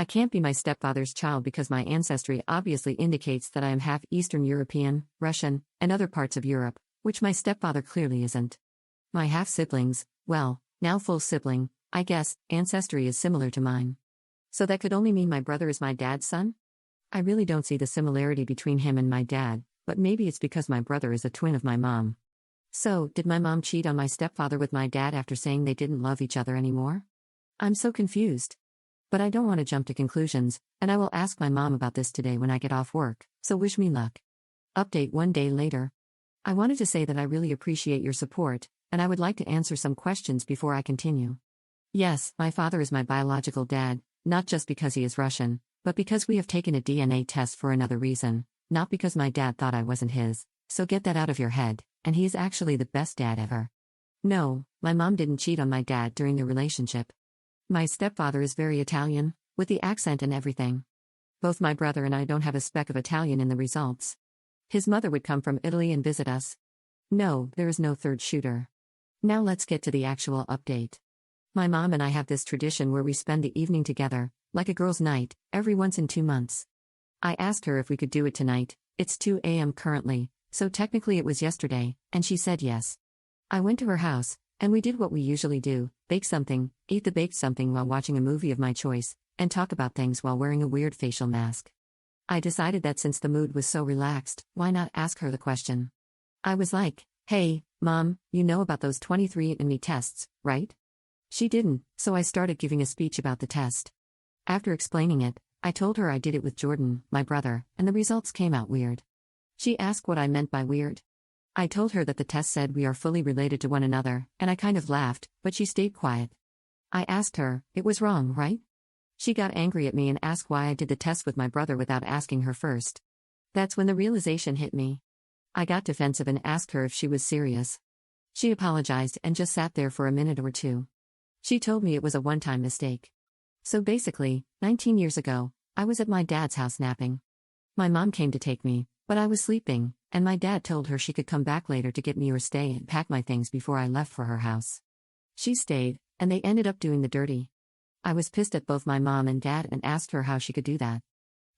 I can't be my stepfather's child because my ancestry obviously indicates that I am half Eastern European, Russian, and other parts of Europe, which my stepfather clearly isn't. My half-siblings, well, now full sibling, I guess, ancestry is similar to mine. So that could only mean my brother is my dad's son? I really don't see the similarity between him and my dad, but maybe it's because my brother is a twin of my mom. So, did my mom cheat on my stepfather with my dad after saying they didn't love each other anymore? I'm so confused. But I don't want to jump to conclusions, and I will ask my mom about this today when I get off work, so wish me luck. Update 1 day later. I wanted to say that I really appreciate your support, and I would like to answer some questions before I continue. Yes, my father is my biological dad, not just because he is Russian, but because we have taken a DNA test for another reason, not because my dad thought I wasn't his, so get that out of your head, and he is actually the best dad ever. No, my mom didn't cheat on my dad during the relationship. My stepfather is very Italian, with the accent and everything. Both my brother and I don't have a speck of Italian in the results. His mother would come from Italy and visit us. No, there is no third shooter. Now let's get to the actual update. My mom and I have this tradition where we spend the evening together, like a girls' night, every once in 2 months. I asked her if we could do it tonight. It's 2 a.m. currently, so technically it was yesterday, and she said yes. I went to her house, and we did what we usually do, bake something, eat the baked something while watching a movie of my choice, and talk about things while wearing a weird facial mask. I decided that since the mood was so relaxed, why not ask her the question? I was like, hey, Mom, you know about those 23andMe tests, right? She didn't, so I started giving a speech about the test. After explaining it, I told her I did it with Jordan, my brother, and the results came out weird. She asked what I meant by weird. I told her that the test said we are fully related to one another, and I kind of laughed, but she stayed quiet. I asked her, it was wrong, right? She got angry at me and asked why I did the test with my brother without asking her first. That's when the realization hit me. I got defensive and asked her if she was serious. She apologized and just sat there for a minute or two. She told me it was a one-time mistake. So basically, 19 years ago, I was at my dad's house napping. My mom came to take me, but I was sleeping, and my dad told her she could come back later to get me or stay and pack my things before I left for her house. She stayed, and they ended up doing the dirty. I was pissed at both my mom and dad and asked her how she could do that.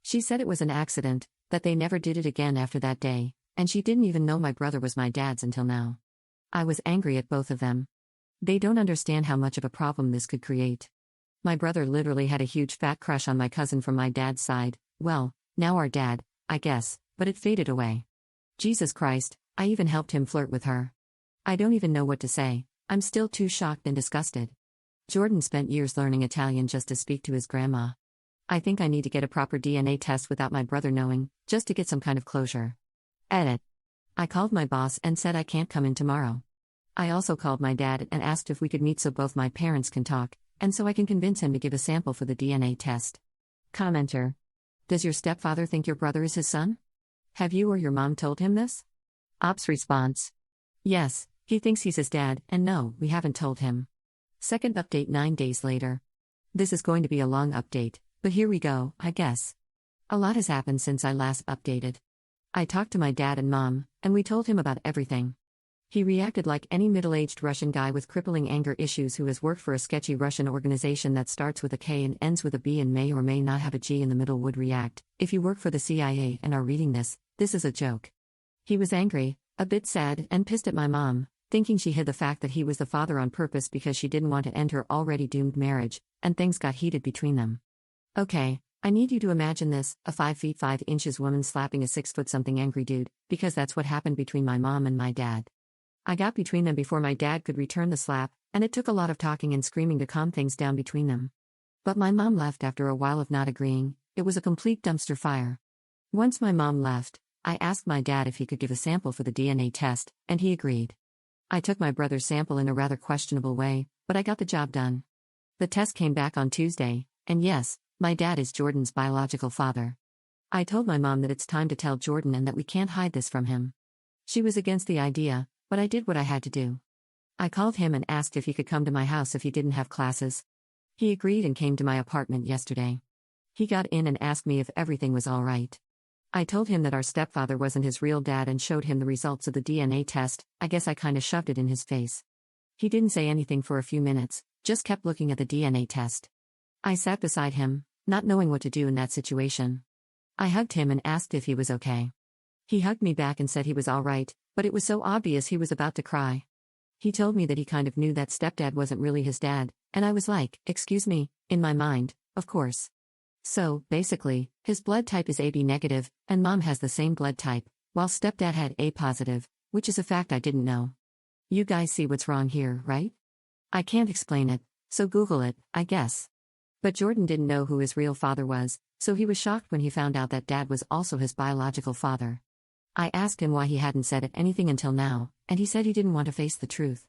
She said it was an accident, that they never did it again after that day, and she didn't even know my brother was my dad's until now. I was angry at both of them. They don't understand how much of a problem this could create. My brother literally had a huge fat crush on my cousin from my dad's side, well, now our dad, I guess, but it faded away. Jesus Christ, I even helped him flirt with her. I don't even know what to say, I'm still too shocked and disgusted. Jordan spent years learning Italian just to speak to his grandma. I think I need to get a proper DNA test without my brother knowing, just to get some kind of closure. Edit. I called my boss and said I can't come in tomorrow. I also called my dad and asked if we could meet so both my parents can talk, and so I can convince him to give a sample for the DNA test. Commenter. Does your stepfather think your brother is his son? Have you or your mom told him this? Ops response. Yes, he thinks he's his dad, and no, we haven't told him. Second update 9 days later. This is going to be a long update, but here we go, I guess. A lot has happened since I last updated. I talked to my dad and mom, and we told him about everything. He reacted like any middle-aged Russian guy with crippling anger issues who has worked for a sketchy Russian organization that starts with a K and ends with a B and may or may not have a G in the middle would react. If you work for the CIA and are reading this is a joke. He was angry, a bit sad, and pissed at my mom, thinking she hid the fact that he was the father on purpose because she didn't want to end her already doomed marriage, and things got heated between them. Okay, I need you to imagine this, a 5 feet 5 inches woman slapping a 6 foot something angry dude, because that's what happened between my mom and my dad. I got between them before my dad could return the slap, and it took a lot of talking and screaming to calm things down between them. But my mom left after a while of not agreeing. It was a complete dumpster fire. Once my mom left, I asked my dad if he could give a sample for the DNA test, and he agreed. I took my brother's sample in a rather questionable way, but I got the job done. The test came back on Tuesday, and yes, my dad is Jordan's biological father. I told my mom that it's time to tell Jordan and that we can't hide this from him. She was against the idea, but I did what I had to do. I called him and asked if he could come to my house if he didn't have classes. He agreed and came to my apartment yesterday. He got in and asked me if everything was all right. I told him that our stepfather wasn't his real dad and showed him the results of the DNA test. I guess I kinda shoved it in his face. He didn't say anything for a few minutes, just kept looking at the DNA test. I sat beside him, not knowing what to do in that situation. I hugged him and asked if he was okay. He hugged me back and said he was all right, but it was so obvious he was about to cry. He told me that he kind of knew that stepdad wasn't really his dad, and I was like, excuse me, in my mind, of course. So, basically, his blood type is AB negative, and mom has the same blood type, while stepdad had A positive, which is a fact I didn't know. You guys see what's wrong here, right? I can't explain it, so Google it, I guess. But Jordan didn't know who his real father was, so he was shocked when he found out that dad was also his biological father. I asked him why he hadn't said anything until now, and he said he didn't want to face the truth.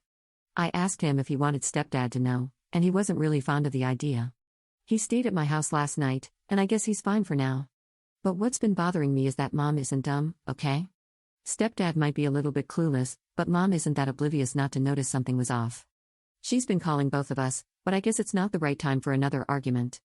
I asked him if he wanted stepdad to know, and he wasn't really fond of the idea. He stayed at my house last night, and I guess he's fine for now. But what's been bothering me is that mom isn't dumb, okay? Stepdad might be a little bit clueless, but mom isn't that oblivious not to notice something was off. She's been calling both of us, but I guess it's not the right time for another argument.